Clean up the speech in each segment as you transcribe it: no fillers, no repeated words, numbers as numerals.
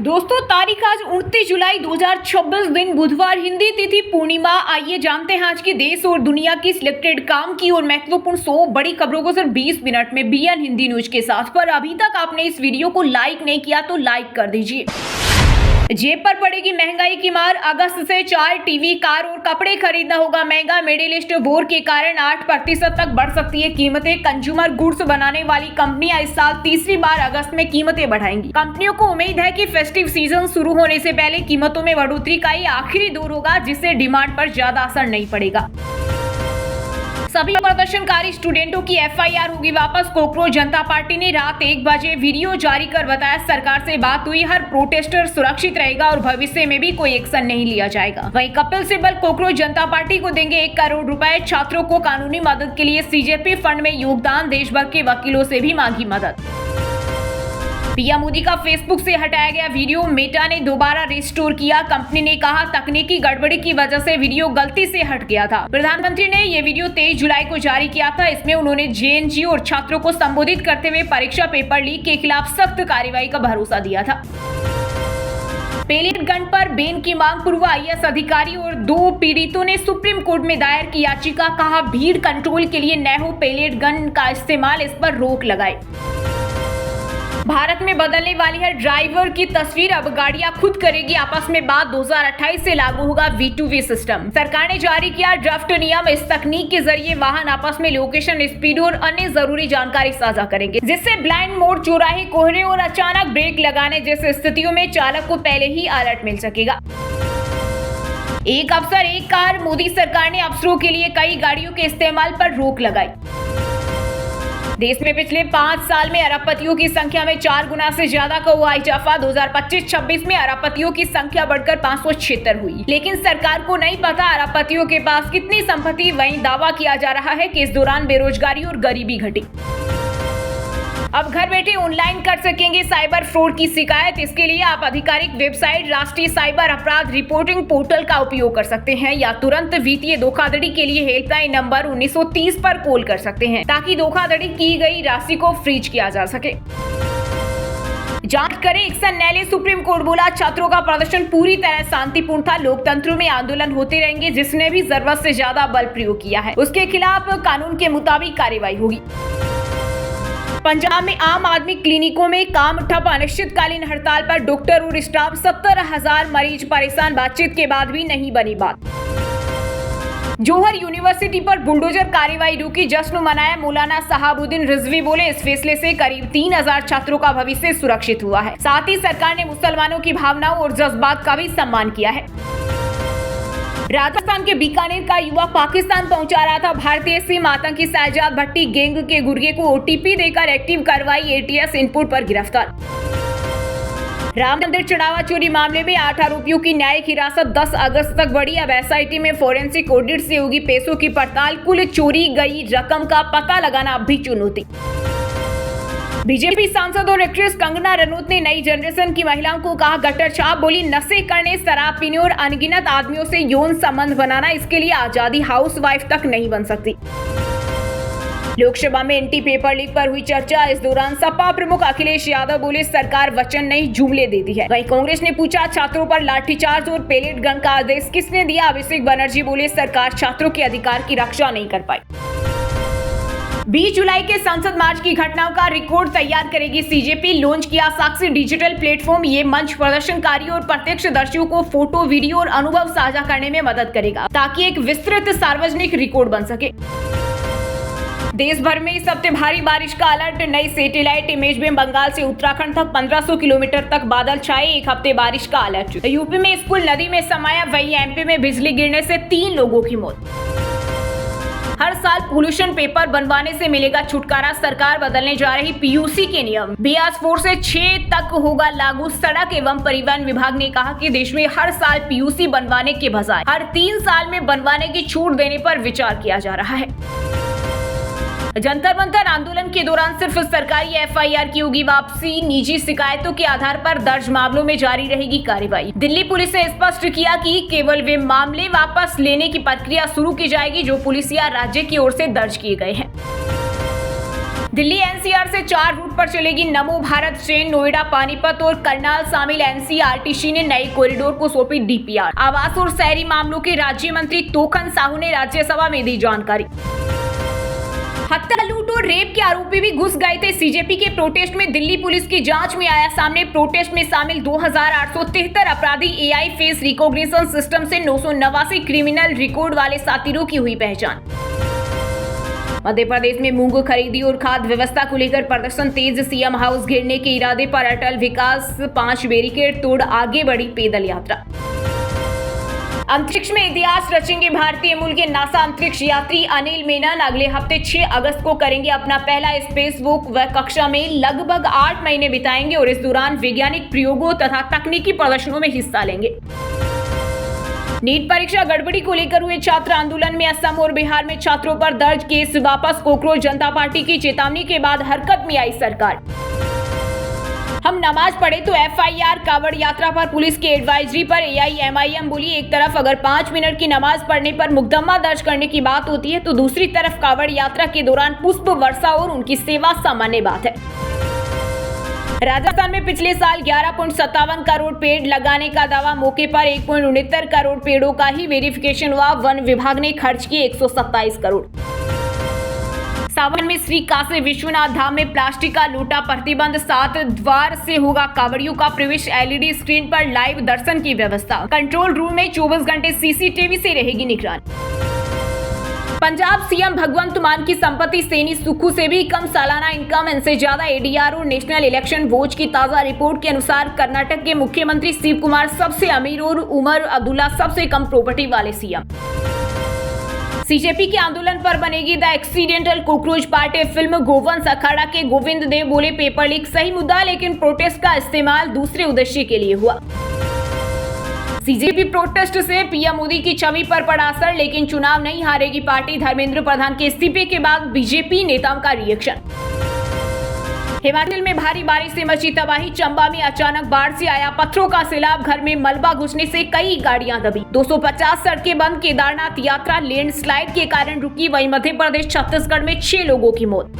दोस्तों, तारीख आज 29 जुलाई 2026 दिन बुधवार, हिंदी तिथि पूर्णिमा। आइए जानते हैं आज की देश और दुनिया की सिलेक्टेड काम की और महत्वपूर्ण 100 बड़ी खबरों को सिर्फ 20 मिनट में बीएन हिंदी न्यूज के साथ। पर अभी तक आपने इस वीडियो को लाइक नहीं किया तो लाइक कर दीजिए। जेब पर पड़ेगी महंगाई की मार, अगस्त से 4 टीवी, कार और कपड़े खरीदना होगा महंगा। मिडिल ईस्ट वॉर के कारण 8% तक बढ़ सकती है कीमतें। कंज्यूमर गुड्स बनाने वाली कंपनियां इस साल तीसरी बार अगस्त में कीमतें बढ़ाएंगी। कंपनियों को उम्मीद है कि फेस्टिव सीजन शुरू होने से पहले कीमतों में बढ़ोतरी का ये आखिरी दौर होगा, जिससे डिमांड पर ज्यादा असर नहीं पड़ेगा। सभी प्रदर्शनकारी स्टूडेंटों की एफआईआर होगी वापस। कोकरोच जनता पार्टी ने रात 1 बजे वीडियो जारी कर बताया, सरकार से बात हुई, हर प्रोटेस्टर सुरक्षित रहेगा और भविष्य में भी कोई एक्शन नहीं लिया जाएगा। वहीं कपिल सिब्बल कोकरोच जनता पार्टी को देंगे 1 करोड़ रुपए। छात्रों को कानूनी मदद के लिए सीजेपी फंड में योगदान, देश भर के वकीलों से भी मांगी मदद। पीएम मोदी का फेसबुक से हटाया गया वीडियो मेटा ने दोबारा रिस्टोर किया। कंपनी ने कहा तकनीकी गड़बड़ी की वजह से वीडियो गलती से हट गया था। प्रधानमंत्री ने ये वीडियो 23 जुलाई को जारी किया था। इसमें उन्होंने जेएनयू और छात्रों को संबोधित करते हुए परीक्षा पेपर लीक के खिलाफ सख्त कार्रवाई का भरोसा दिया था। पेलेट गन पर बेन की मांग, पूर्व आईएएस अधिकारी और 2 पीड़ितों ने सुप्रीम कोर्ट में दायर की याचिका। कहा भीड़ कंट्रोल के लिए न हो पेलेट गन का इस्तेमाल, इस पर रोक लगाए। भारत में बदलने वाली है ड्राइवर की तस्वीर, अब गाड़ियां खुद करेगी आपस में बात। 2028 से लागू होगा V2V सिस्टम। सरकार ने जारी किया ड्राफ्ट नियम। इस तकनीक के जरिए वाहन आपस में लोकेशन, स्पीड और अन्य जरूरी जानकारी साझा करेंगे, जिससे ब्लाइंड मोड, चौराहे, कोहरे और अचानक ब्रेक लगाने जैसी स्थितियों में चालक को पहले ही अलर्ट मिल सकेगा। एक अफसर एक कार, मोदी सरकार ने अफसरों के लिए कई गाड़ियों के इस्तेमाल पर रोक लगाई। देश में पिछले 5 साल में अरबपतियों की संख्या में 4 गुना से ज्यादा का हुआ इजाफा। 2025-26 में अरबपतियों की संख्या बढ़कर 576 हुई। लेकिन सरकार को नहीं पता अरबपतियों के पास कितनी संपत्ति। वहीं दावा किया जा रहा है कि इस दौरान बेरोजगारी और गरीबी घटी। अब घर बैठे ऑनलाइन कर सकेंगे साइबर फ्रॉड की शिकायत। इसके लिए आप आधिकारिक वेबसाइट राष्ट्रीय साइबर अपराध रिपोर्टिंग पोर्टल का उपयोग कर सकते हैं या तुरंत वित्तीय धोखाधड़ी के लिए हेल्पलाइन नंबर 1930 पर कॉल कर सकते हैं, ताकि धोखाधड़ी की गई राशि को फ्रीज किया जा सके। जांच करें, एक्शन न ले, सुप्रीम कोर्ट बोला। छात्रों का प्रदर्शन पूरी तरह शांतिपूर्ण था। लोकतंत्र में आंदोलन होते रहेंगे। जिसने भी जरूरत से ज्यादा बल प्रयोग किया है उसके खिलाफ कानून के मुताबिक कार्रवाई होगी। पंजाब में आम आदमी क्लिनिकों में काम ठप, अनिश्चितकालीन हड़ताल पर डॉक्टर और स्टाफ। 70,000 मरीज परेशान, बातचीत के बाद भी नहीं बनी बात। जौहर यूनिवर्सिटी पर बुलडोजर कार्रवाई रुकी, जश्न मनाया। मौलाना शहाबुद्दीन रिजवी बोले, इस फैसले से करीब 3000 छात्रों का भविष्य सुरक्षित हुआ है। साथ ही सरकार ने मुसलमानों की भावनाओं और जज्बात का भी सम्मान किया है। राजस्थान के बीकानेर का युवक पाकिस्तान पहुंचा रहा था भारतीय सिम आतंकी शहजाद भट्टी गैंग के गुर्गे को ओटीपी देकर एक्टिव करवाई एटीएस इनपुट पर गिरफ्तार। राम मंदिर चढ़ावा चोरी मामले में 8 आरोपियों की न्यायिक हिरासत 10 अगस्त तक बढ़ी। अब एसआईटी में फोरेंसिक ऑडिट से होगी पैसों की पड़ताल। कुल चोरी गई रकम का पता लगाना अब भी चुनौती। बीजेपी सांसद और एक्ट्रेस कंगना रनौत ने नई जनरेशन की महिलाओं को कहा गटर छाप। बोली, नशे करने, शराब पीने और अनगिनत आदमियों से यौन संबंध बनाना, इसके लिए आजादी हाउसवाइफ तक नहीं बन सकती। लोकसभा में एंटी पेपर लीक पर हुई चर्चा। इस दौरान सपा प्रमुख अखिलेश यादव बोले, सरकार वचन नहीं जुमले देती है। वहीं कांग्रेस ने पूछा, छात्रों पर लाठीचार्ज और पेलेट गन का आदेश किसने दिया। अभिषेक बनर्जी बोले, सरकार छात्रों के अधिकार की रक्षा नहीं कर पाई। 20 जुलाई के संसद मार्च की घटनाओं का रिकॉर्ड तैयार करेगी सीजेपी। लॉन्च किया साक्षी डिजिटल प्लेटफॉर्म। ये मंच प्रदर्शनकारियों और प्रत्यक्षदर्शियों को फोटो, वीडियो और अनुभव साझा करने में मदद करेगा, ताकि एक विस्तृत सार्वजनिक रिकॉर्ड बन सके। देश भर में इस हफ्ते भारी बारिश का अलर्ट। नई सैटेलाइट इमेज में बंगाल से उत्तराखंड तक 1500 किलोमीटर तक बादल छाए। 1 हफ्ते बारिश का अलर्ट। यूपी में स्कूल नदी में समाया। वहीं एमपी में बिजली गिरने से 3 लोगों की मौत। हर साल पोल्यूशन पेपर बनवाने से मिलेगा छुटकारा। सरकार बदलने जा रही पीयूसी के नियम। BS4 से 6 तक होगा लागू। सड़क एवं परिवहन विभाग ने कहा कि देश में हर साल पीयूसी बनवाने के बजाय हर 3 साल में बनवाने की छूट देने पर विचार किया जा रहा है। जंतर मंतर आंदोलन के दौरान सिर्फ सरकारी एफआईआर की होगी वापसी। निजी शिकायतों के आधार पर दर्ज मामलों में जारी रहेगी कार्रवाई। दिल्ली पुलिस ने स्पष्ट किया कि केवल वे मामले वापस लेने की प्रक्रिया शुरू की जाएगी जो पुलिस या राज्य की ओर से दर्ज किए गए हैं। दिल्ली एनसीआर से 4 रूट पर चलेगी नमो भारत ट्रेन। नोएडा, पानीपत और करनाल शामिल एनसीआरटीसी ने नई कॉरिडोर को सौंपी डीपीआर। आवास और शहरी मामलों के राज्य मंत्री तोखन साहू ने राज्यसभा में दी जानकारी। हत्या, लूट और रेप के आरोपी भी घुस गए थे सीजेपी के प्रोटेस्ट में। दिल्ली पुलिस की जांच में आया सामने, प्रोटेस्ट में शामिल 2873 अपराधी एआई फेस रिकॉग्निशन सिस्टम से 989 क्रिमिनल रिकॉर्ड वाले साथीरों की हुई पहचान। मध्य प्रदेश में मूंग खरीदी और खाद्य व्यवस्था को लेकर प्रदर्शन तेज। सीएम हाउस घेरने के इरादे पर अटल विकास 5 बैरिकेड तोड़ आगे बढ़ी पैदल यात्रा। अंतरिक्ष में इतिहास रचेंगे भारतीय मूल के नासा अंतरिक्ष यात्री अनिल मेनन। अगले हफ्ते 6 अगस्त को करेंगे अपना पहला स्पेस वॉक। वह कक्षा में लगभग 8 महीने बिताएंगे और इस दौरान वैज्ञानिक प्रयोगों तथा तकनीकी प्रदर्शनों में हिस्सा लेंगे। नीट परीक्षा गड़बड़ी को लेकर हुए छात्र आंदोलन में असम और बिहार में छात्रों पर दर्ज केस वापस। कोकरोच जनता पार्टी की चेतावनी के बाद हरकत में आई सरकार। हम नमाज पढ़े तो एफआईआर, कावड़ यात्रा पर पुलिस की एडवाइजरी पर एआईएमआईएम बोली। एक तरफ अगर 5 मिनट की नमाज पढ़ने पर मुकदमा दर्ज करने की बात होती है तो दूसरी तरफ कावड़ यात्रा के दौरान पुष्प वर्षा और उनकी सेवा सामान्य बात है। राजस्थान में पिछले साल 11.57 करोड़ पेड़ लगाने का दावा। मौके पर 1.69 करोड़ पेड़ों का ही वेरिफिकेशन हुआ। वन विभाग ने खर्च किए 127 करोड़। सावन में श्री काशी विश्वनाथ धाम में प्लास्टिक का लोटा प्रतिबंध। 7 द्वार से होगा कांवड़ियों का प्रवेश। एलईडी स्क्रीन पर लाइव दर्शन की व्यवस्था। कंट्रोल रूम में 24 घंटे सीसीटीवी से रहेगी निगरानी। पंजाब सीएम भगवंत मान की संपत्ति सैनी सुक्खू से भी कम सालाना इनकम, इनसे ज्यादा एडीआर और नेशनल इलेक्शन वॉच की ताजा रिपोर्ट के अनुसार कर्नाटक के मुख्यमंत्री शिव कुमार सबसे अमीर और उमर अब्दुल्ला सबसे कम प्रॉपर्टी वाले सीएम। सीजेपी के आंदोलन पर बनेगी the accidental cockroach party film. गोवंश अखाड़ा के गोविंद देव बोले पेपर लीक सही मुद्दा, लेकिन प्रोटेस्ट का इस्तेमाल दूसरे उद्देश्य के लिए हुआ। सीजेपी प्रोटेस्ट से पीएम मोदी की छवि पर पड़ा असर, लेकिन चुनाव नहीं हारेगी पार्टी। धर्मेंद्र प्रधान के इस्तीफे के बाद बीजेपी नेताओं का रिएक्शन। हिमाचल में भारी बारिश से मची तबाही। चंबा में अचानक बाढ़ से आया पत्थरों का सैलाब। घर में मलबा घुसने से कई गाड़ियां दबी। 250 सड़कें बंद। केदारनाथ यात्रा लैंडस्लाइड के कारण रुकी। वहीं मध्य प्रदेश, छत्तीसगढ़ में 6 लोगों की मौत।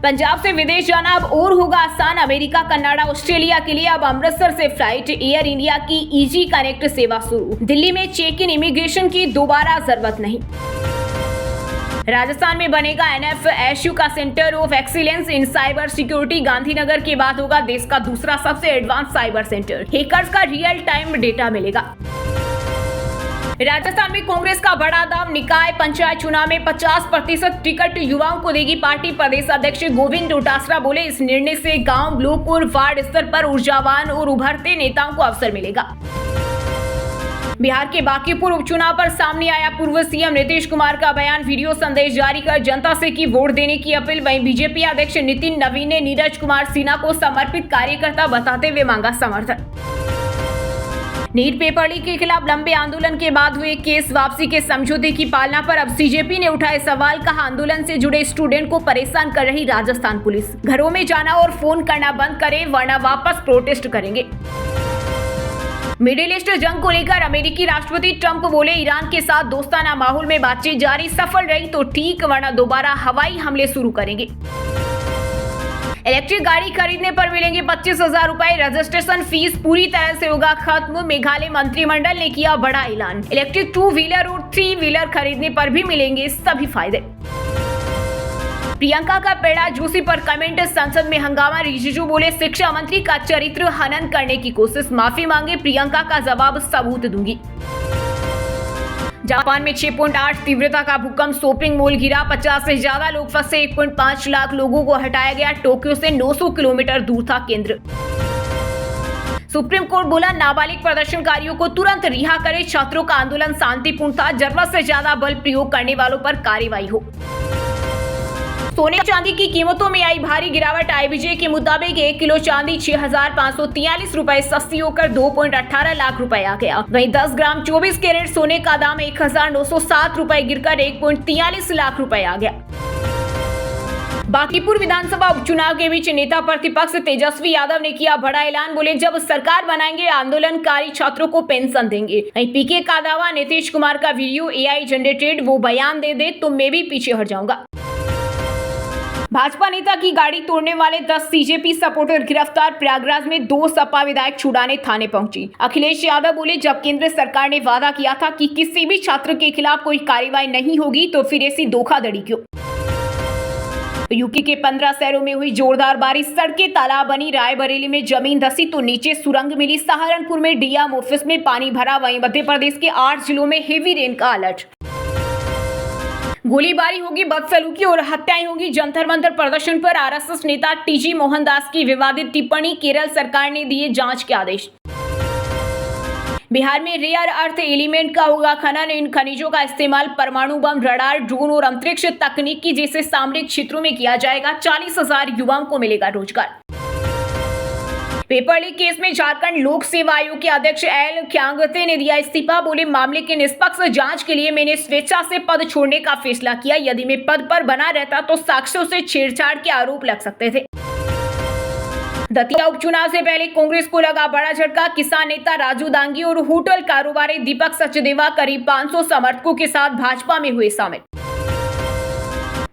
पंजाब से विदेश जाना अब और होगा आसान। अमेरिका, कनाडा, ऑस्ट्रेलिया के लिए अब अमृतसर से फ्लाइट। एयर इंडिया की इजी कनेक्ट सेवा शुरू। दिल्ली में चेक इन इमिग्रेशन की दोबारा जरूरत नहीं। राजस्थान में बनेगा एनएफएसयू का centre of excellence in cyber security. Gandhinagar के बाद होगा देश का दूसरा सबसे एडवांस साइबर सेंटर। हैकर्स का रियल टाइम डेटा मिलेगा। राजस्थान में कांग्रेस का बड़ा दाव। निकाय पंचायत चुनाव में 50% टिकट युवाओं को देगी पार्टी। प्रदेश अध्यक्ष गोविंद डोटासरा बोले इस निर्णय से गांव, ब्लॉक और वार्ड स्तर पर ऊर्जावान और उभरते नेताओं को अवसर मिलेगा। बिहार के बांकीपुर उपचुनाव पर सामने आया पूर्व सीएम नीतीश कुमार का बयान। वीडियो संदेश जारी कर जनता से की वोट देने की अपील। वहीं बीजेपी अध्यक्ष नितिन नवीन ने नीरज कुमार सिन्हा को समर्पित कार्यकर्ता बताते हुए मांगा समर्थन। नीट पेपर लीक के खिलाफ लंबे आंदोलन के बाद हुए केस वापसी के समझौते की पालना पर अब सीजेपी ने उठाए सवाल। कहा आंदोलन से जुड़े स्टूडेंट को परेशान कर रही राजस्थान पुलिस। घरों में जाना और फोन करना बंद करे वरना वापस प्रोटेस्ट करेंगे। मिडिल ईस्ट जंग को लेकर अमेरिकी राष्ट्रपति ट्रंप बोले ईरान के साथ दोस्ताना माहौल में बातचीत जारी। सफल रही तो ठीक वरना दोबारा हवाई हमले शुरू करेंगे। इलेक्ट्रिक गाड़ी खरीदने पर मिलेंगे 25,000 रुपए। रजिस्ट्रेशन फीस पूरी तरह से होगा खत्म। मेघालय मंत्रिमंडल ने किया बड़ा ऐलान। इलेक्ट्रिक 2 व्हीलर और 3 व्हीलर खरीदने पर भी मिलेंगे सभी फायदे। प्रियंका का पेड़ा जोशी पर कमेंट। संसद में हंगामा। रिजिजू बोले शिक्षा मंत्री का चरित्र हनन करने की कोशिश। माफी मांगे। प्रियंका का जवाब सबूत दूंगी। जापान में 6.8 तीव्रता का भूकंप। शॉपिंग मॉल गिरा। 50 से ज्यादा लोग फंसे। 1.5 लाख लोगों को हटाया गया। टोक्यो से 900 किलोमीटर दूर था केंद्र। सुप्रीम कोर्ट बोला नाबालिग प्रदर्शनकारियों को तुरंत रिहा करे। छात्रों का आंदोलन शांतिपूर्ण था। जरूरत से ज्यादा बल प्रयोग करने वालों पर कार्रवाई हो। सोने चांदी की कीमतों में आई भारी गिरावट। आईबीजे के मुताबिक 1 किलो चांदी 6,543 रुपए सस्ती होकर 2.18 लाख रुपए आ गया। वहीं 10 ग्राम 24 कैरेट सोने का दाम 1,907 रुपए गिरकर 1.43 लाख रुपए आ गया। बांकीपुर विधानसभा उपचुनाव के बीच नेता प्रतिपक्ष तेजस्वी यादव ने किया बड़ा ऐलान। बोले जब सरकार बनाएंगे आंदोलनकारी छात्रों को पेंशन देंगे। पीके का दावा। नीतीश कुमार का वीडियो एआई जनरेटेड। वो बयान दे तो मैं भी पीछे हट जाऊंगा। भाजपा नेता की गाड़ी तोड़ने वाले 10 सीजेपी सपोर्टर गिरफ्तार। प्रयागराज में 2 सपा विधायक छुड़ाने थाने पहुंची। अखिलेश यादव बोले, जब केंद्र सरकार ने वादा किया था कि किसी भी छात्र के खिलाफ कोई कार्रवाई नहीं होगी, तो फिर ऐसी धोखाधड़ी क्यों। यूपी के 15 शहरों में हुई जोरदार बारिश, सड़कें तालाब बनी। रायबरेली में जमीन धसी तो नीचे सुरंग मिली। सहारनपुर में डीएम ऑफिस में पानी भरा। वहीं मध्य प्रदेश के 8 जिलों में हेवी रेन का अलर्ट। गोलीबारी होगी, बदसलूकी और हत्याएं होंगी। जंतर मंतर प्रदर्शन पर आरएसएस नेता टीजी मोहनदास की विवादित टिप्पणी। केरल सरकार ने दिए जांच के आदेश। बिहार में रेयर अर्थ एलिमेंट का होगा खनन। इन खनिजों का इस्तेमाल परमाणु बम, रडार, ड्रोन और अंतरिक्ष तकनीकी जैसे सामरिक क्षेत्रों में किया जाएगा। 40,000 युवाओं को मिलेगा रोजगार। पेपर लीक केस में झारखंड लोक सेवा आयोग के अध्यक्ष एल ख्यांगते ने दिया इस्तीफा। बोले, मामले की निष्पक्ष जांच के लिए मैंने स्वेच्छा से पद छोड़ने का फैसला किया। यदि मैं पद पर बना रहता तो साक्ष्यों से छेड़छाड़ के आरोप लग सकते थे। दतिया उपचुनाव से पहले कांग्रेस को लगा बड़ा झटका। किसान नेता राजू दांगी और होटल कारोबारी दीपक सचदेवा करीब 500 समर्थकों के साथ भाजपा में हुए शामिल।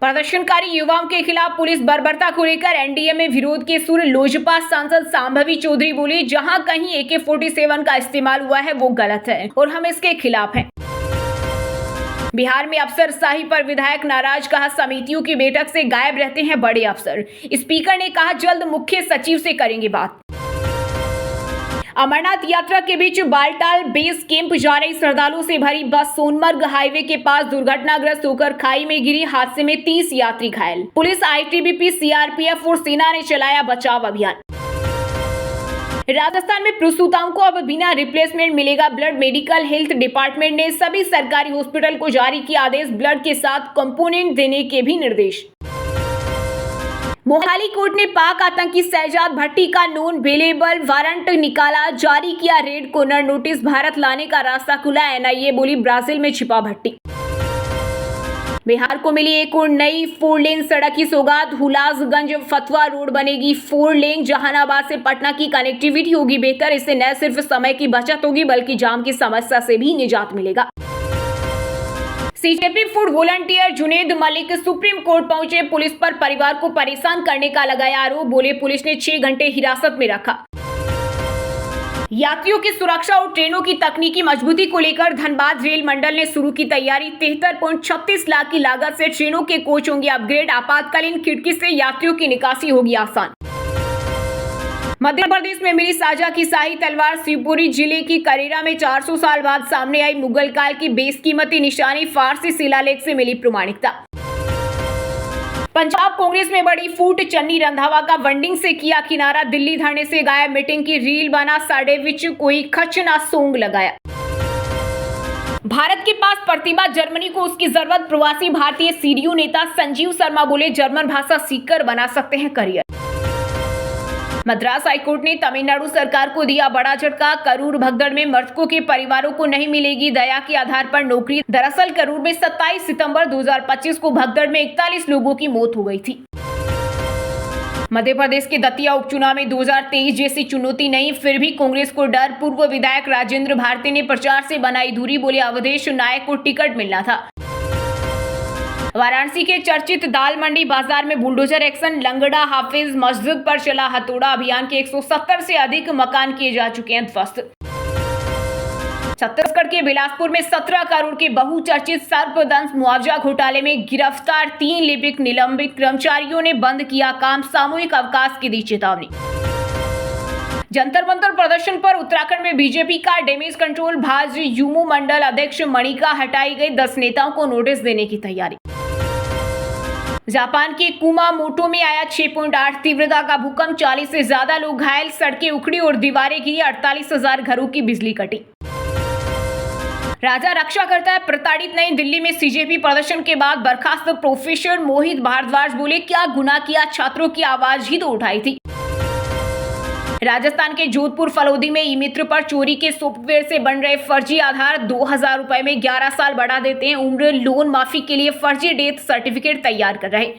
प्रदर्शनकारी युवाओं के खिलाफ पुलिस बर्बरता को लेकर एनडीए में विरोध के सुर। लोजपा सांसद सांभवी चौधरी बोली, जहां कहीं AK-47 का इस्तेमाल हुआ है वो गलत है और हम इसके खिलाफ हैं। बिहार में अफसरशाही पर विधायक नाराज, कहा समितियों की बैठक से गायब रहते हैं बड़े अफसर। स्पीकर ने कहा जल्द मुख्य सचिव से करेंगे बात। अमरनाथ यात्रा के बीच बालटाल बेस कैंप जा रही श्रद्धालुओं से भरी बस सोनमर्ग हाईवे के पास दुर्घटनाग्रस्त होकर खाई में गिरी। हादसे में 30 यात्री घायल। पुलिस, ITBP, CRPF और सेना ने चलाया बचाव अभियान। राजस्थान में प्रसूताओं को अब बिना रिप्लेसमेंट मिलेगा ब्लड। मेडिकल हेल्थ डिपार्टमेंट ने सभी सरकारी हॉस्पिटल को जारी किया आदेश। ब्लड के साथ कंपोनेंट देने के भी निर्देश। मोहाली कोर्ट ने पाक आतंकी शहजाद भट्टी का नॉन बेलेबल वारंट निकाला। जारी किया रेड कॉर्नर नोटिस। भारत लाने का रास्ता खुला। NIA बोली, ब्राजील में छिपा भट्टी। बिहार को मिली एक और नई 4 लेन सड़क की सौगात। हुलासगंज फतवा रोड बनेगी 4 लेन। जहानाबाद से पटना की कनेक्टिविटी होगी बेहतर। इससे न सिर्फ समय की बचत होगी बल्कि जाम की समस्या से भी निजात मिलेगा। CJP food volunteer Junaid Malik supreme court पहुंचे। पुलिस पर परिवार को परेशान करने का लगाया आरोप। बोले, पुलिस ने 6 घंटे हिरासत में रखा। यात्रियों की सुरक्षा और ट्रेनों की तकनीकी मजबूती को लेकर धनबाद रेल मंडल ने शुरू की तैयारी। 73.36 लाख की लागत से ट्रेनों के कोच होंगे अपग्रेड। आपातकालीन खिड़की से यात्रियों की निकासी होगी आसान। मध्य प्रदेश में मिली साझा की शाही तलवार। शिवपुरी जिले की करेरा में 400 साल बाद सामने आई मुगल काल की बेशकीमती निशानी। फारसी शिलालेख से मिली प्रमाणिकता। पंजाब कांग्रेस में बड़ी फूट। चन्नी रंधावा का वंडिंग से किया किनारा। दिल्ली धरने से गायब मीटिंग की रील बना। साढ़े विच कोई खच ना सोंग लगाया। भारत के पास प्रतिभा, जर्मनी को उसकी जरूरत। प्रवासी भारतीय CDU नेता संजीव शर्मा बोले, जर्मन भाषा सीखकर बना सकते हैं करियर। मद्रास हाईकोर्ट ने तमिलनाडु सरकार को दिया बड़ा झटका। करूर भगदड़ में मृतकों के परिवारों को नहीं मिलेगी दया के आधार पर नौकरी। दरअसल करूर में 27 सितंबर 2025 को भगदड़ में 41 लोगों की मौत हो गई थी। मध्य प्रदेश के दतिया उपचुनाव में 2023 जैसी चुनौती नहीं, फिर भी कांग्रेस को डर। पूर्व विधायक राजेंद्र भारती ने प्रचार से बनाई दूरी। बोले, अवधेश नायक को टिकट मिलना था। वाराणसी के चर्चित दाल मंडी बाजार में बुलडोजर एक्शन। लंगड़ा हाफिज मस्जिद पर चला हथौड़ा अभियान के 170 से अधिक मकान किए जा चुके हैं ध्वस्त। छत्तीसगढ़ के बिलासपुर में 17 करोड़ के बहुचर्चित सर्पदंश मुआवजा घोटाले में गिरफ्तार 3 लिपिक निलंबित कर्मचारियों ने बंद किया काम। सामूहिक अवकाश की दी चेतावनी। जंतर मंतर प्रदर्शन पर उत्तराखंड में बीजेपी का डैमेज कंट्रोल। भाजपा यूमो मंडल अध्यक्ष मणिका हटाई गई। 10 नेताओं को नोटिस देने की तैयारी। जापान के कुमामोटो में आया 6.8 तीव्रता का भूकंप। 40 से ज्यादा लोग घायल। सड़कें उखड़ी और दीवारें गिरी। 48,000 घरों की बिजली कटी। राजा रक्षा करता है, प्रताड़ित नहीं। दिल्ली में CJP प्रदर्शन के बाद बर्खास्त प्रोफेसर मोहित भारद्वाज बोले, क्या गुनाह किया, छात्रों की आवाज ही तो उठाई थी। राजस्थान के जोधपुर फलोदी में ई-मित्र पर चोरी के सॉफ्टवेयर से बन रहे फर्जी आधार। 2000 रुपए में 11 साल बढ़ा देते हैं उम्र। लोन माफी के लिए फर्जी डेथ सर्टिफिकेट तैयार कर रहे।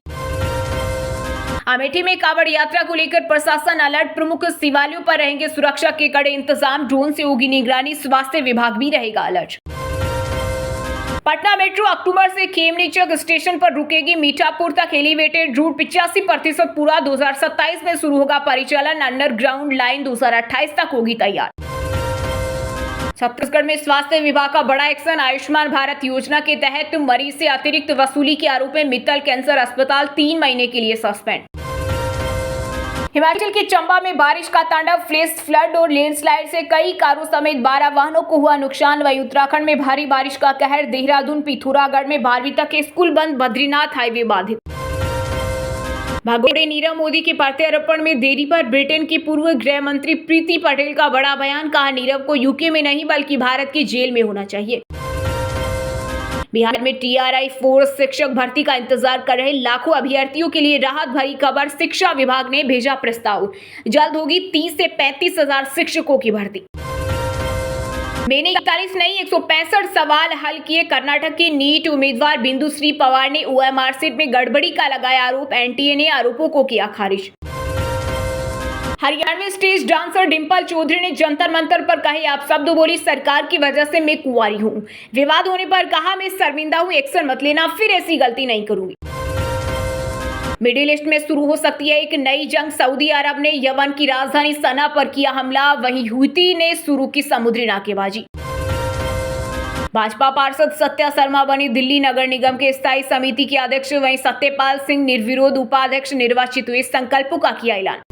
अमेठी में कांवड़ यात्रा को लेकर प्रशासन अलर्ट। प्रमुख शिवालयों पर रहेंगे सुरक्षा के कड़े इंतजाम। ड्रोन से होगी निगरानी। स्वास्थ्य विभाग भी रहेगा अलर्ट। पटना मेट्रो अक्टूबर से खेमनीचक स्टेशन पर रुकेगी, मीठापुर तक एलिवेटेड रूट 85% पूरा, 2027 में शुरू होगा परिचालन, अंडरग्राउंड लाइन 2028 तक होगी तैयार। छत्तीसगढ़ में स्वास्थ्य विभाग का बड़ा एक्शन, आयुष्मान भारत योजना के तहत मरीज से अतिरिक्त वसूली के आरोप में मित्तल कैंसर अस्पताल 3 महीने के लिए सस्पेंड। हिमाचल के चंबा में बारिश का तांडव, फ्लैश फ्लड और लैंडस्लाइड से कई कारों समेत 12 वाहनों को हुआ नुकसान। वहीं उत्तराखंड में भारी बारिश का कहर, देहरादून पिथौरागढ़ में 12वीं तक के स्कूल बंद, बद्रीनाथ हाईवे बाधित। भागोड़े नीरव मोदी के प्रत्यार्पण में देरी पर ब्रिटेन की पूर्व गृह मंत्री प्रीति पटेल का बड़ा बयान, कहा नीरव को यूके में नहीं बल्कि भारत की जेल में होना चाहिए। बिहार में टीआरआई फोर्स शिक्षक भर्ती का इंतजार कर रहे लाखों अभ्यर्थियों के लिए राहत भरी खबर, शिक्षा विभाग ने भेजा प्रस्ताव, जल्द होगी 30 से 35 हजार शिक्षकों की भर्ती। मैंने 41 नहीं 165 सवाल हल किए, कर्नाटक की नीट उम्मीदवार बिंदुश्री पवार ने ओएमआर सीट में गड़बड़ी का लगाया आरोप, एनटीए ने आरोपों को किया खारिज। हरियाणवी स्टेज डांसर डिंपल चौधरी ने जंतर मंतर पर कहे आप शब्द बोली, सरकार की वजह से मैं कुंवारी हूं। विवाद होने पर कहा मैं शर्मिंदा हूं, एक्शन मत लेना, फिर ऐसी गलती नहीं करूंगी। मिडिल ईस्ट में शुरू हो सकती है एक नई जंग, सऊदी अरब ने यमन की राजधानी सना पर किया हमला, वहीं हूती ने शुरू की समुद्री नाकेबाजी। भाजपा पार्षद सत्या शर्मा बनी दिल्ली नगर निगम के स्थायी समिति के अध्यक्ष, वहीं सत्यपाल सिंह निर्विरोध उपाध्यक्ष निर्वाचित हुए, संकल्पों का किया ऐलान।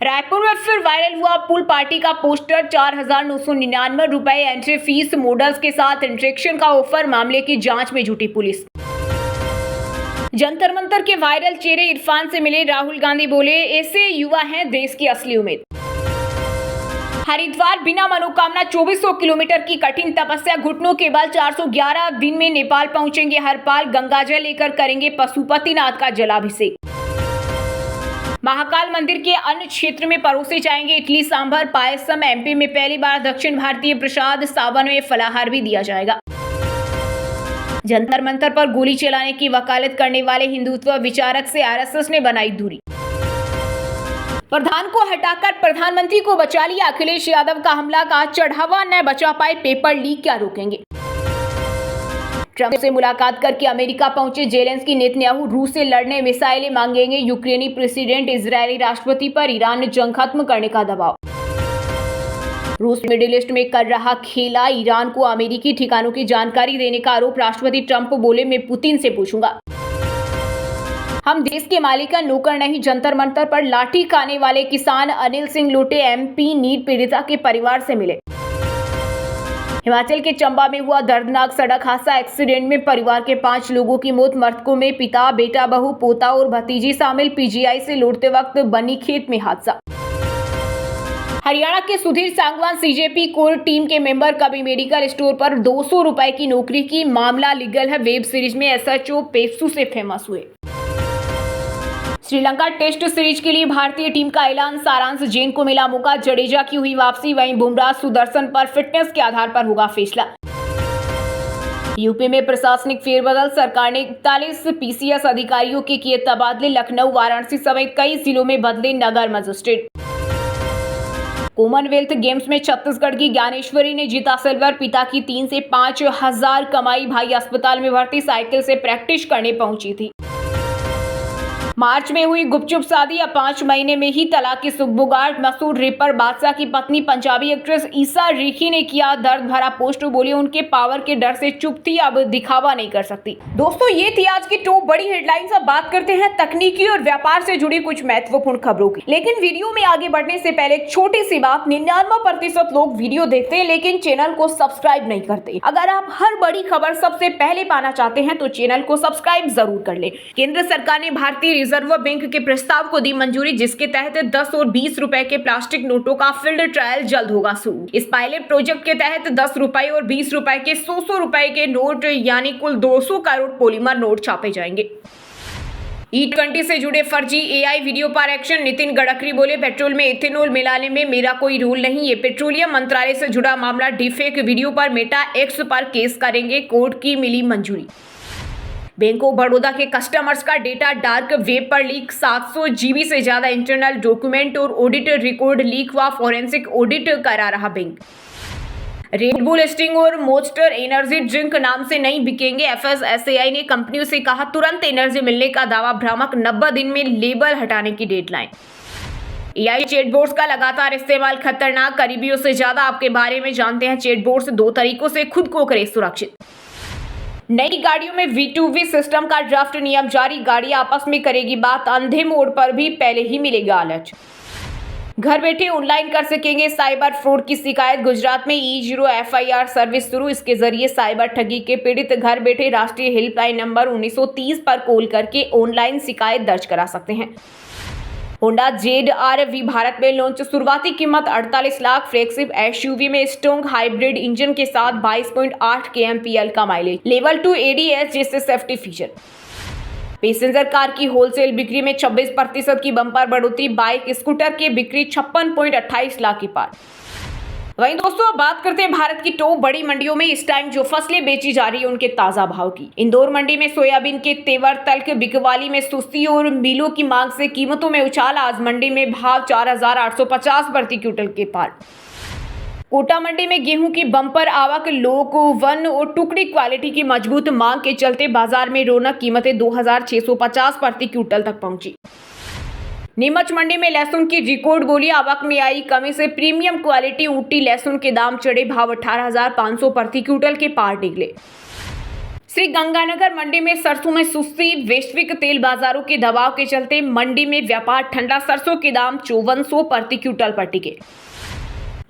रायपुर में फिर वायरल हुआ पुल पार्टी का पोस्टर, 4,999 रुपए एंट्री फीस, मॉडल्स के साथ इंटरेक्शन का ऑफर, मामले की जांच में जुटी पुलिस। जंतर मंतर के वायरल चेहरे इरफान से मिले, राहुल गांधी बोले ऐसे युवा हैं देश की असली उम्मीद। हरिद्वार बिना मनोकामना 2400 किलोमीटर की कठिन तपस्या, घुटनों के बल 411 दिन में नेपाल पहुंचेंगे हरपाल, गंगाजल लेकर करेंगे पशुपतिनाथ का जलाभिषेक। महाकाल मंदिर के अन्य क्षेत्र में परोसे जाएंगे इडली सांभर पायसम, एमपी में पहली बार दक्षिण भारतीय प्रसाद, सावन में फलाहार भी दिया जाएगा। जंतर मंतर पर गोली चलाने की वकालत करने वाले हिंदुत्व विचारक से आरएसएस ने बनाई दूरी। प्रधान को हटाकर प्रधानमंत्री को बचा लिया, अखिलेश यादव का हमला, का चढ़ावा न बचा पाए पेपर लीक, क्या रोकेंगे। ट्रंप से मुलाकात करके अमेरिका पहुंचे जेलेंस्की, नेतन्याहू रूस से लड़ने मिसाइलें मांगेंगे, यूक्रेनी प्रेसिडेंट इजरायली राष्ट्रपति पर ईरान ने जंग खत्म करने का दबाव। रूस मिडिल ईस्ट में कर रहा खेला, ईरान को अमेरिकी ठिकानों की जानकारी देने का आरोप, राष्ट्रपति ट्रंप बोले मैं पुतिन से पूछूंगा। हम देश के मालिक का नौकर नहीं, जंतर मंतर पर लाठी खाने वाले किसान अनिल सिंह लोटे एमपी नीट पीड़िता के परिवार से मिले। हिमाचल के चंबा में हुआ दर्दनाक सड़क हादसा, एक्सीडेंट में परिवार के 5 लोगों की मौत, मृतकों में पिता, बेटा, बहू, पोता और भतीजी शामिल, पीजीआई से लौटते वक्त बनी खेत में हादसा। हरियाणा के Sudhir Sangwan CJP core team के मेंबर, कभी मेडिकल स्टोर पर 200 रुपए की नौकरी की, मामला लीगल है, वेब सीरीज में एसएचओ पेप्सू से फेमस हुए। श्रीलंका टेस्ट सीरीज के लिए भारतीय टीम का ऐलान, सारांश जैन को मिला मौका, जडेजा की हुई वापसी, वहीं बुमराह सुदर्शन पर फिटनेस के आधार पर होगा फैसला। यूपी में प्रशासनिक फेरबदल, सरकार ने 41 पीसीएस अधिकारियों के किए तबादले, लखनऊ वाराणसी समेत कई जिलों में बदले नगर मजिस्ट्रेट। कॉमनवेल्थ गेम्स में छत्तीसगढ़ की ज्ञानेश्वरी ने जीता सिल्वर, पिता की 3 से 5 हजार कमाई, भाई अस्पताल में भर्ती, साइकिल से प्रैक्टिस करने पहुंची थी। मार्च में हुई गुपचुप शादी, अब 5 महीने में ही तलाक की सुगबुगाहट, मशहूर रैपर बादशाह की पत्नी पंजाबी एक्ट्रेस ईसा रिकी ने किया दर्द भरा पोस्ट, बोली उनके पावर के डर से चुप थी, अब दिखावा नहीं कर सकती। दोस्तों ये थी आज की टॉप बड़ी हेडलाइंस। अब बात करते हैं तकनीकी और व्यापार से जुड़ी कुछ महत्वपूर्ण खबरों की, लेकिन वीडियो में आगे बढ़ने से पहले एक छोटी सी बात, 99% लोग वीडियो देखते हैं लेकिन चैनल को सब्सक्राइब नहीं करते। अगर आप हर बड़ी खबर सबसे पहले पाना चाहते हैं तो चैनल को सब्सक्राइब जरूर कर ले। केंद्र सरकार ने भारतीय रिजर्व बैंक के प्रस्ताव को दी मंजूरी, जिसके तहत 10 और 20 रुपए के प्लास्टिक नोटों का फील्ड ट्रायल जल्द होगा शुरू। इस पायलट प्रोजेक्ट के तहत 10 रुपए और 20 रुपए के 100 रुपए के नोट यानी कुल 200 करोड़ पॉलीमर नोट छापे जाएंगे। E20 से जुड़े फर्जी एआई वीडियो पर एक्शन, नितिन गडकरी बोले पेट्रोल में इथेनॉल मिलाने में मेरा कोई रोल नहीं। ये पेट्रोलियम मंत्रालय से जुड़ा मामला, डीफेक वीडियो पर मेटा एक्स पर केस करेंगे, कोर्ट की मिली मंजूरी। बैंक ऑफ बड़ौदा के कस्टमर्स का डेटा डार्क वेब पर लीक, 700 GB से ज्यादा इंटरनल डॉक्यूमेंट और ऑडिट रिकॉर्ड लीक हुआ, फॉरेंसिक ऑडिट करा रहा बैंक। रेड बुल, स्टिंग और मोस्टर एनर्जी ड्रिंक नाम से नहीं बिकेंगे। एफएसएसएआई ने कंपनियों से कहा तुरंत एनर्जी मिलने का दावा भ्रामक, 90 दिन में लेबल हटाने की डेडलाइन। एआई चैटबॉट्स का लगातार इस्तेमाल खतरनाक, करीबियों से ज्यादा आपके बारे में जानते हैं। चैटबॉट्स 2 तरीकों से खुद को करें सुरक्षित। नई गाड़ियों में V2V सिस्टम का ड्राफ्ट नियम जारी, गाड़ी आपस में करेगी बात, अंधे मोड़ पर भी पहले ही मिलेगा अलर्ट। घर बैठे ऑनलाइन कर सकेंगे साइबर फ्रॉड की शिकायत, गुजरात में E0 FIR सर्विस शुरू। इसके जरिए साइबर ठगी के पीड़ित घर बैठे राष्ट्रीय हेल्पलाइन नंबर 1930 पर कॉल करके ऑनलाइन शिकायत दर्ज करा सकते हैं। होंडा ZR-V भारत में लॉन्च, शुरुआती कीमत 48 लाख। फ्लैगशिप SUV में स्ट्रॉन्ग हाइब्रिड इंजन के साथ 22.8 kmpl का माइलेज, लेवल 2 ADS जैसे सेफ्टी फीचर। पैसेंजर कार की होलसेल बिक्री में 26% की बम्पर बढ़ोतरी, बाइक स्कूटर की बिक्री 56.28 लाख के पार। वहीं दोस्तों अब बात करते हैं भारत की टॉप बड़ी मंडियों में इस टाइम जो फसलें बेची जा रही है उनके ताजा भाव की। इंदौर मंडी में सोयाबीन के तेवर तल्ख, बिकवाली में सुस्ती और मिलों की मांग से कीमतों में उछाल। आज मंडी में भाव 4,850 प्रति क्विंटल के पार। कोटा मंडी में गेहूं की बम्पर आवक, लोक 1 और टुकड़ी क्वालिटी की मजबूत मांग के चलते बाजार में रौनक, कीमतें 2,650 प्रति क्विंटल तक पहुंची। नीमच मंडी में लहसुन की रिकॉर्ड बोली, आवक में आई कमी से प्रीमियम क्वालिटी ऊटी लहसुन के दाम चढ़े, भाव 18,500 प्रति क्विंटल के पार निकले। श्री गंगानगर मंडी में सरसों में सुस्ती, वैश्विक तेल बाजारों के दबाव के चलते मंडी में व्यापार ठंडा, सरसों के दाम 5400 प्रति क्विंटल पर टिके।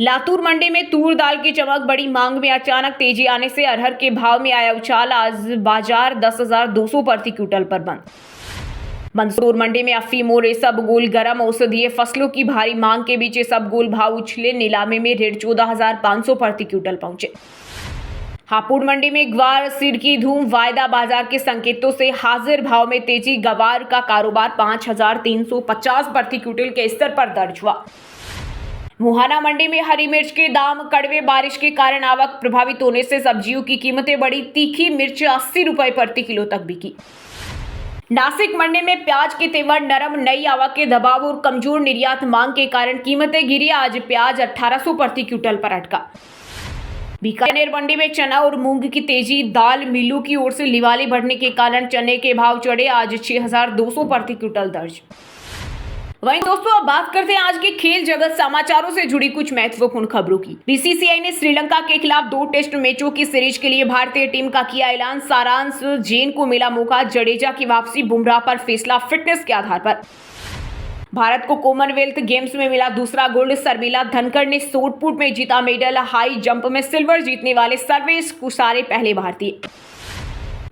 लातूर मंडी में तूर दाल की चमक, बड़ी मांग में अचानक तेजी आने से अरहर के भाव में आया उछाल। आज बाजार 10,200 प्रति क्विंटल पर बंद। मंदसौर मंडी में अफीम और इसबगोल, गर्म औषधीय फसलों की भारी मांग के बीच इसबगोल भाव उछले, नीलामी में रेट 14,500 प्रति क्विंटल पहुंचे। हापुड़ मंडी में ग्वार सीड की धूम, वायदा बाजार के संकेतों से हाजिर भाव में तेजी, गवार का कारोबार 5,350 प्रति क्विंटल के स्तर पर दर्ज हुआ। मुहाना मंडी में हरी मिर्च के दाम कड़वे, बारिश के कारण आवक प्रभावित होने से सब्जियों की कीमतें बढ़ी, तीखी मिर्च 80 रुपए प्रति किलो तक बिकी। नासिक मंडी में प्याज के तेवर नरम, नई आवक के दबाव और कमजोर निर्यात मांग के कारण कीमतें गिरी, आज प्याज 1800 प्रति क्विंटल पर अटका। बीकानेर मंडी में चना और मूंग की तेजी, दाल मिलों की ओर से लिवाली बढ़ने के कारण चने के भाव चढ़े, आज 6,200 प्रति क्विंटल दर्ज। वहीं दोस्तों अब बात करते हैं आज के खेल जगत समाचारों से जुड़ी कुछ महत्वपूर्ण खबरों की। बीसीसीआई ने श्रीलंका के खिलाफ 2 टेस्ट मैचों की सीरीज के लिए भारतीय टीम का किया ऐलान। सारांश, जैन को मिला मौका, जडेजा की वापसी, बुमराह पर फैसला फिटनेस के आधार पर। भारत को कॉमनवेल्थ गेम्स में मिला दूसरा गोल्ड, शर्मिला धनखड़ ने शॉटपुट में जीता मेडल। हाई जंप में सिल्वर जीतने वाले सर्वेश कुसारे पहले भारतीय।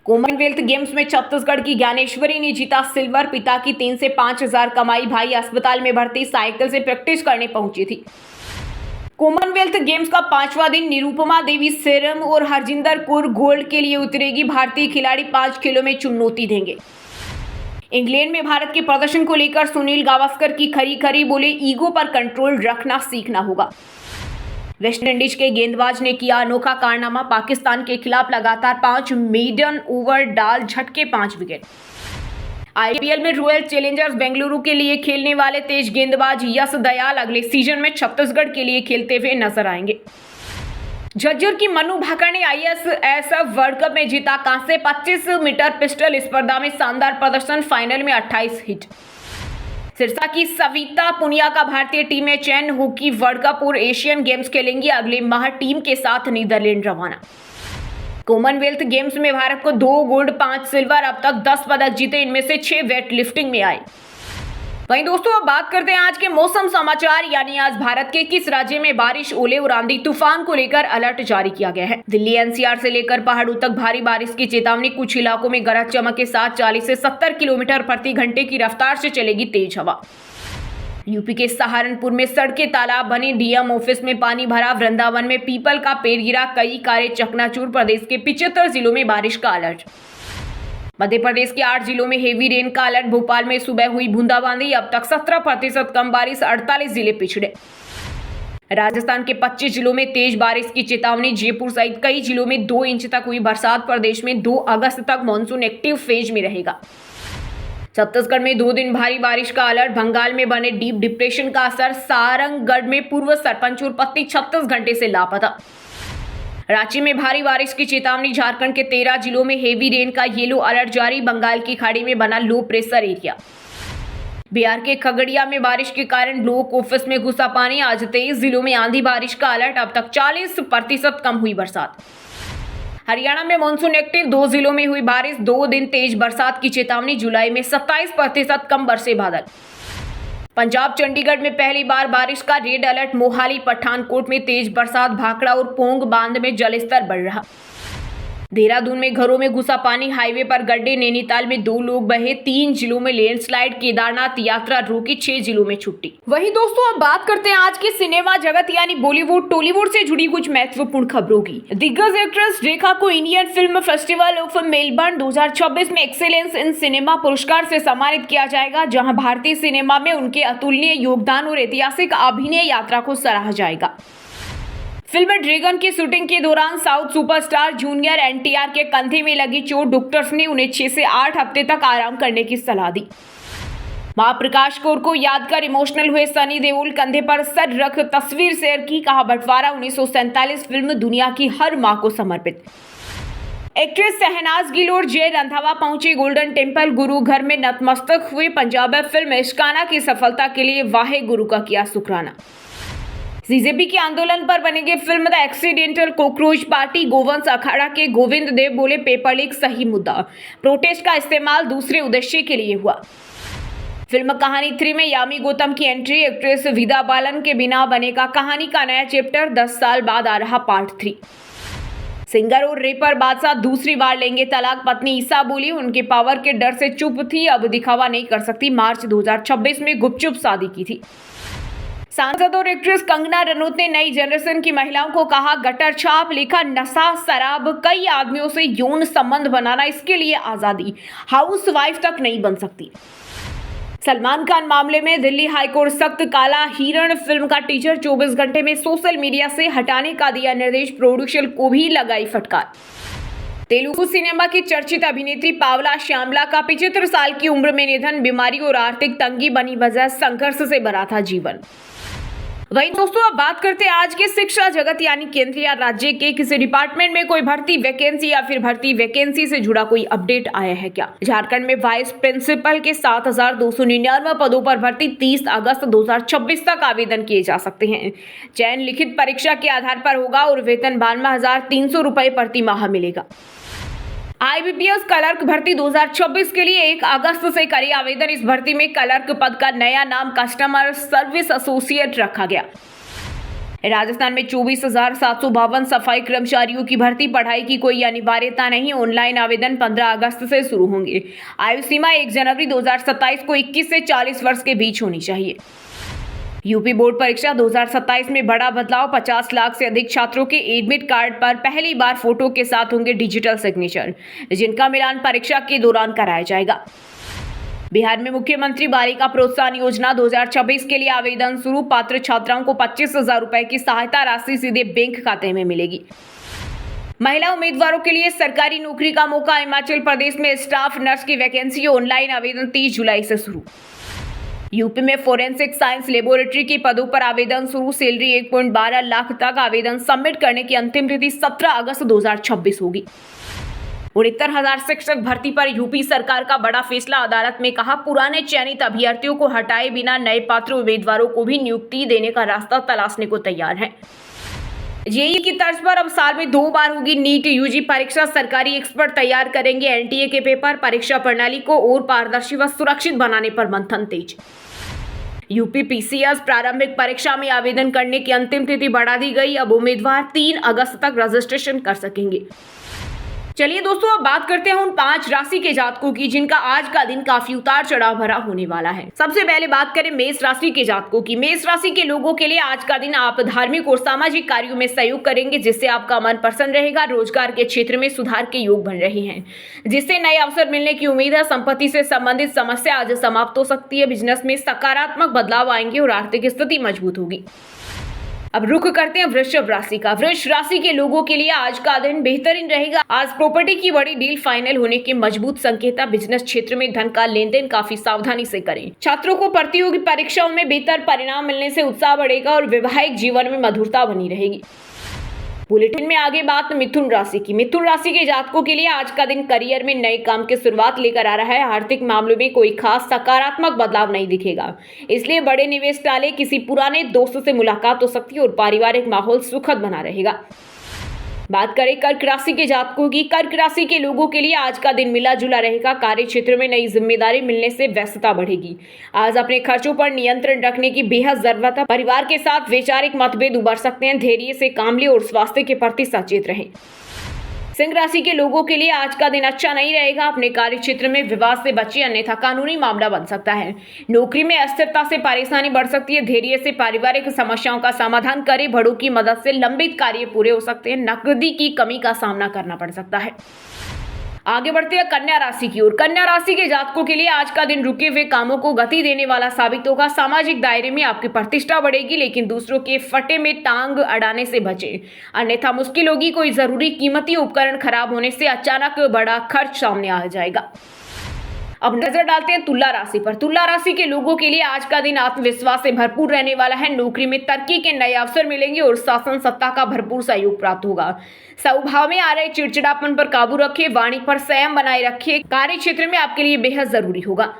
कॉमनवेल्थ गेम्स में छत्तीसगढ़ की ज्ञानेश्वरी ने जीता सिल्वर, पिता की 3 से 5 हजार कमाई, भाई अस्पताल में भर्ती, साइकिल से प्रैक्टिस करने पहुंची थी। कॉमनवेल्थ गेम्स का 5वां दिन, निरुपमा देवी सेरम और हरजिंदर कौर गोल्ड के लिए उतरेगी। भारतीय खिलाड़ी 5 खेलों में चुनौती देंगे। इंग्लैंड में भारत के प्रदर्शन को लेकर सुनील गावस्कर की खरी बोले, ईगो पर कंट्रोल रखना सीखना होगा। वेस्टइंडीज के गेंदबाज ने किया अनोखा कारनामा, पाकिस्तान के खिलाफ लगातार 5 मेडन ओवर डाल झटके 5 विकेट। आईपीएल में रॉयल चैलेंजर्स बेंगलुरु के लिए खेलने वाले तेज गेंदबाज यश दयाल अगले सीजन में छत्तीसगढ़ के लिए खेलते हुए नजर आएंगे। झज्जर की मनु भाकर ने ISSF वर्ल्ड कप में जीता कांस्य, 25 मीटर पिस्टल स्पर्धा में शानदार प्रदर्शन, फाइनल में 28 हिट। सिरसा की सविता पुनिया का भारतीय टीम में चयन, हॉकी वर्ल्ड कप और एशियन गेम्स खेलेंगी, अगले माह टीम के साथ नीदरलैंड रवाना। कॉमनवेल्थ गेम्स में भारत को 2 गोल्ड 5 सिल्वर, अब तक 10 पदक जीते, इनमें से 6 वेट लिफ्टिंग में आए। वहीं दोस्तों अब बात करते हैं आज के मौसम समाचार, यानी आज भारत के किस राज्य में बारिश, ओले और आंधी तूफान को लेकर अलर्ट जारी किया गया है। दिल्ली NCR से लेकर पहाड़ों तक भारी बारिश की चेतावनी, कुछ इलाकों में गरज चमक के साथ 40 से 70 किलोमीटर प्रति घंटे की रफ्तार से चलेगी तेज हवा। यूपी के सहारनपुर में सड़कें तालाब बनी, डीएम ऑफिस में पानी भरा, वृंदावन में पीपल का पेड़ गिरा, कई कारें चकनाचूर, प्रदेश के 75 जिलों में बारिश का अलर्ट। मध्य प्रदेश के 8 जिलों में हेवी रेन का अलर्ट, भोपाल में सुबह हुई बूंदाबांदी, अब तक 17% कम बारिश, 48 जिले पिछड़े। राजस्थान के 25 जिलों में तेज बारिश की चेतावनी, जयपुर सहित कई जिलों में 2 इंच तक हुई बरसात, प्रदेश में 2 अगस्त तक मानसून एक्टिव फेज में रहेगा। छत्तीसगढ़ में 2 दिन भारी बारिश का अलर्ट, बंगाल में बने डीप डिप्रेशन का असर, सारंगगढ़ में पूर्व सरपंच और पत्नी 36 घंटे से लापता। रांची में भारी बारिश की चेतावनी। झारखंड के 13 जिलों में हेवी रेन का येलो अलर्ट जारी। बंगाल की खाड़ी में बना लो प्रेशर एरिया। बिहार के खगड़िया में बारिश के कारण ब्लॉक ऑफिस में घुसा पानी। आज 23 जिलों में आंधी बारिश का अलर्ट। अब तक 40% कम हुई बरसात। हरियाणा में मानसून एक्टिव। 2 जिलों में हुई बारिश। 2 दिन तेज बरसात की चेतावनी। जुलाई में 27% कम बरसे बादल। पंजाब चंडीगढ़ में पहली बार बारिश का रेड अलर्ट। मोहाली पठानकोट में तेज बरसात। भाखड़ा और पोंग बांध में जलस्तर बढ़ रहा। देहरादून में घरों में घुसा पानी। हाईवे पर गड्ढे। नैनीताल में 2 लोग बहे। 3 जिलों में लैंडस्लाइड। केदारनाथ यात्रा रोकी। 6 जिलों में छुट्टी। वहीं दोस्तों अब बात करते हैं आज के सिनेमा जगत यानी बॉलीवुड टॉलीवुड से जुड़ी कुछ महत्वपूर्ण खबरों की। दिग्गज एक्ट्रेस रेखा को Indian film festival of Melbourne 2026 में एक्सेलेंस इन सिनेमा पुरस्कार से सम्मानित किया जाएगा, जहां भारतीय सिनेमा में उनके अतुलनीय योगदान और ऐतिहासिक अभिनय यात्रा को सराहा जाएगा। फिल्म ड्रैगन की शूटिंग के दौरान साउथ सुपरस्टार जूनियर एनटीआर के कंधे में लगी चोट। डॉक्टर्स ने उन्हें 6 से 8 हफ्ते तक आराम करने की सलाह दी। महाप्रकाश कौर को याद कर इमोशनल हुए सनी देओल। कंधे पर सर रख तस्वीर शेयर की। कहा बंटवारा 1947 फिल्म दुनिया की हर मां को समर्पित। एक्ट्रेस शहनाज गिल और जय रंधावा पहुंचे गोल्डन टेम्पल। गुरु घर में नतमस्तक हुए। पंजाबी फिल्म इश्काना की सफलता के लिए वाहे गुरु का किया शुक्राना। बीजेपी के आंदोलन पर बनेगी film the accidental cockroach party. गोवंश अखाड़ा के गोविंद देव बोले पेपर लीक सही मुद्दा। प्रोटेस्ट का इस्तेमाल दूसरे उद्देश्य के लिए हुआ। फिल्म कहानी 3 में यामी गौतम की एंट्री। एक्ट्रेस विदा बालन के बिना बनेगा कहानी का नया चैप्टर। 10 साल बाद आ रहा पार्ट 3। सिंगर और रैपर बादशाह दूसरी बार लेंगे तलाक। पत्नी ईसा बोली उनके पावर के डर से चुप थी, अब दिखावा नहीं कर सकती। मार्च 2026 में गुपचुप शादी की थी। सांसद और एक्ट्रेस कंगना रनौत ने नई जनरेशन की महिलाओं को कहा गटर छाप। लिखा नशा शराब कई आदमियों से यौन संबंध बनाना, इसके लिए आजादी। हाउसवाइफ तक नहीं बन सकती। सलमान खान मामले में दिल्ली हाईकोर्ट सख्त। काला हिरण फिल्म का टीजर 24 घंटे में सोशल मीडिया से हटाने का दिया निर्देश। प्रोड्यूसर को भी लगाई फटकार। तेलुगु सिनेमा की चर्चित अभिनेत्री पावला श्यामला का 75 साल की उम्र में निधन। बीमारी और आर्थिक तंगी बनी वजह। संघर्ष से भरा था जीवन। वहीं दोस्तों अब बात करते हैं आज के शिक्षा जगत यानी केंद्र या राज्य के किसी डिपार्टमेंट में कोई भर्ती वैकेंसी या फिर भर्ती वैकेंसी से जुड़ा कोई अपडेट आया है क्या। झारखंड में वाइस प्रिंसिपल के 7299 पदों पर भर्ती 30 अगस्त 2026 तक आवेदन किए जा सकते हैं। चयन लिखित परीक्षा के आधार पर होगा और वेतन 92,300 रुपए प्रति माह मिलेगा। आईबीपीएस क्लर्क भर्ती 2026 के लिए 1 अगस्त से करें आवेदन। इस भर्ती में क्लर्क पद का नया नाम कस्टमर सर्विस एसोसिएट रखा गया। राजस्थान में 24,752 सफाई कर्मचारियों की भर्ती। पढ़ाई की कोई अनिवार्यता नहीं। ऑनलाइन आवेदन 15 अगस्त से शुरू होंगे। आयु सीमा 1 जनवरी 2027 को 21 से 40 वर्ष के बीच होनी चाहिए। यूपी बोर्ड परीक्षा 2027 में बड़ा बदलाव। 50 लाख से अधिक छात्रों के एडमिट कार्ड पर पहली बार फोटो के साथ होंगे डिजिटल सिग्नेचर, जिनका मिलान परीक्षा के दौरान कराया जाएगा। बिहार में मुख्यमंत्री बालिका प्रोत्साहन योजना 2026 के लिए आवेदन शुरू। पात्र छात्राओं को 25,000 रुपए की सहायता राशि सीधे बैंक खाते में मिलेगी। महिला उम्मीदवारों के लिए सरकारी नौकरी का मौका। हिमाचल प्रदेश में स्टाफ नर्स की वैकेंसी। ऑनलाइन आवेदन 30 जुलाई से शुरू। यूपी में फोरेंसिक साइंस लेबोरेटरी के पदों पर आवेदन शुरू। सैलरी 1.12 लाख तक। आवेदन सबमिट करने की अंतिम तिथि 17 अगस्त 2026 होगी। 69,000 शिक्षक भर्ती पर यूपी सरकार का बड़ा फैसला। अदालत में कहा पुराने चयनित अभ्यर्थियों को हटाए बिना नए पात्र उम्मीदवारों को भी नियुक्ति देने का रास्ता तलाशने को तैयार है। जेईई की तर्ज पर अब साल में 2 बार होगी नीट यूजी परीक्षा। सरकारी एक्सपर्ट तैयार करेंगे एनटीए के पेपर। परीक्षा प्रणाली को और पारदर्शी व सुरक्षित बनाने पर मंथन तेज। यूपी पीसीएस प्रारंभिक परीक्षा में आवेदन करने की अंतिम तिथि बढ़ा दी गई। अब उम्मीदवार 3 अगस्त तक रजिस्ट्रेशन कर सकेंगे। चलिए दोस्तों अब बात करते हैं उन 5 राशि के जातकों की जिनका आज का दिन काफी उतार चढ़ाव भरा होने वाला है। सबसे पहले बात करें मेष राशि के जातकों की। मेष राशि के लोगों के लिए आज का दिन आप धार्मिक और सामाजिक कार्यों में सहयोग करेंगे, जिससे आपका मन प्रसन्न रहेगा। रोजगार के क्षेत्र में सुधार के योग बन रहे हैं, जिससे नए अवसर मिलने की उम्मीद है। संपत्ति से संबंधित समस्या आज समाप्त हो सकती है। बिजनेस में सकारात्मक बदलाव आएंगे और आर्थिक स्थिति मजबूत होगी। अब रुख करते हैं वृषभ राशि का। वृष राशि के लोगों के लिए आज का दिन बेहतरीन रहेगा। आज प्रॉपर्टी की बड़ी डील फाइनल होने के मजबूत संकेत। बिजनेस क्षेत्र में धन का लेन देन काफी सावधानी से करें। छात्रों को प्रतियोगी परीक्षाओं में बेहतर परिणाम मिलने से उत्साह बढ़ेगा और वैवाहिक जीवन में मधुरता बनी रहेगी। बुलेटिन में आगे बात मिथुन राशि की। मिथुन राशि के जातकों के लिए आज का दिन करियर में नए काम की शुरुआत लेकर आ रहा है। आर्थिक मामलों में कोई खास सकारात्मक बदलाव नहीं दिखेगा, इसलिए बड़े निवेश टालें। किसी पुराने दोस्तों से मुलाकात हो सकती है और पारिवारिक माहौल सुखद बना रहेगा। बात करें कर्क राशि के जातकों की। कर्क राशि के लोगों के लिए आज का दिन मिला जुला रहेगा। कार्य क्षेत्र में नई जिम्मेदारी मिलने से व्यस्तता बढ़ेगी। आज अपने खर्चों पर नियंत्रण रखने की बेहद जरूरत है। परिवार के साथ वैचारिक मतभेद उभर सकते हैं। धैर्य से काम लें और स्वास्थ्य के प्रति सचेत रहें। सिंह राशि के लोगों के लिए आज का दिन अच्छा नहीं रहेगा। अपने कार्य क्षेत्र में विवाद से बचिए, अन्यथा कानूनी मामला बन सकता है। नौकरी में अस्थिरता से परेशानी बढ़ सकती है। धैर्य से पारिवारिक समस्याओं का समाधान करें। बड़ों की मदद से लंबित कार्य पूरे हो सकते हैं। नकदी की कमी का सामना करना पड़ सकता है। आगे बढ़ते हैं कन्या राशि की ओर। कन्या राशि के जातकों के लिए आज का दिन रुके हुए कामों को गति देने वाला साबित होगा। सामाजिक दायरे में आपकी प्रतिष्ठा बढ़ेगी, लेकिन दूसरों के फटे में टांग अड़ाने से बचें, अन्यथा मुश्किल होगी। कोई जरूरी कीमती उपकरण खराब होने से अचानक बड़ा खर्च सामने आ जाएगा। अब नजर डालते हैं तुला राशि पर। तुला राशि के लोगों के लिए आज का दिन आत्मविश्वास से भरपूर रहने वाला है। नौकरी में तरक्की के नए अवसर मिलेंगे और शासन सत्ता का भरपूर सहयोग प्राप्त होगा। स्वभाव में आ रहे चिड़चिड़ापन पर काबू रखें। वाणी पर संयम बनाए रखें। कार्य क्षेत्र में आपके लिए बेहद जरूरी होगा।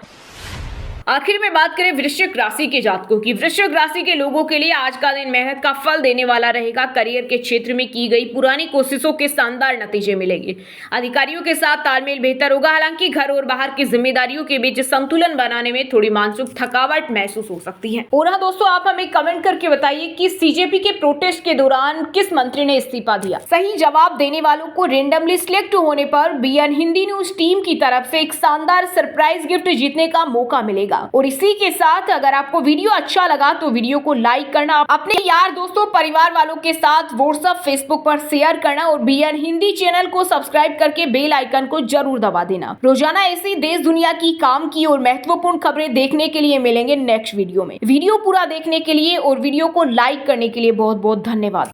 आखिर में बात करें वृश्चिक राशि के जातकों की। वृश्चिक राशि के लोगों के लिए आज का दिन मेहनत का फल देने वाला रहेगा। करियर के क्षेत्र में की गई पुरानी कोशिशों के शानदार नतीजे मिलेंगे। अधिकारियों के साथ तालमेल बेहतर होगा। हालांकि घर और बाहर की जिम्मेदारियों के बीच संतुलन बनाने में थोड़ी मानसिक थकावट महसूस हो सकती है। और हाँ दोस्तों, आप हमें कमेंट करके बताइए कि सीजेपी के प्रोटेस्ट के दौरान किस मंत्री ने इस्तीफा दिया। सही जवाब देने वालों को रेंडमली सिलेक्ट होने पर बीएन हिंदी न्यूज टीम की तरफ से एक शानदार सरप्राइज गिफ्ट जीतने का मौका मिलेगा। और इसी के साथ अगर आपको वीडियो अच्छा लगा तो वीडियो को लाइक करना, अपने यार दोस्तों परिवार वालों के साथ व्हाट्सएप फेसबुक पर शेयर करना और बीएन हिंदी चैनल को सब्सक्राइब करके बेल आइकन को जरूर दबा देना। रोजाना ऐसी देश दुनिया की काम की और महत्वपूर्ण खबरें देखने के लिए मिलेंगे नेक्स्ट वीडियो में। वीडियो पूरा देखने के लिए और वीडियो को लाइक करने के लिए बहुत बहुत धन्यवाद।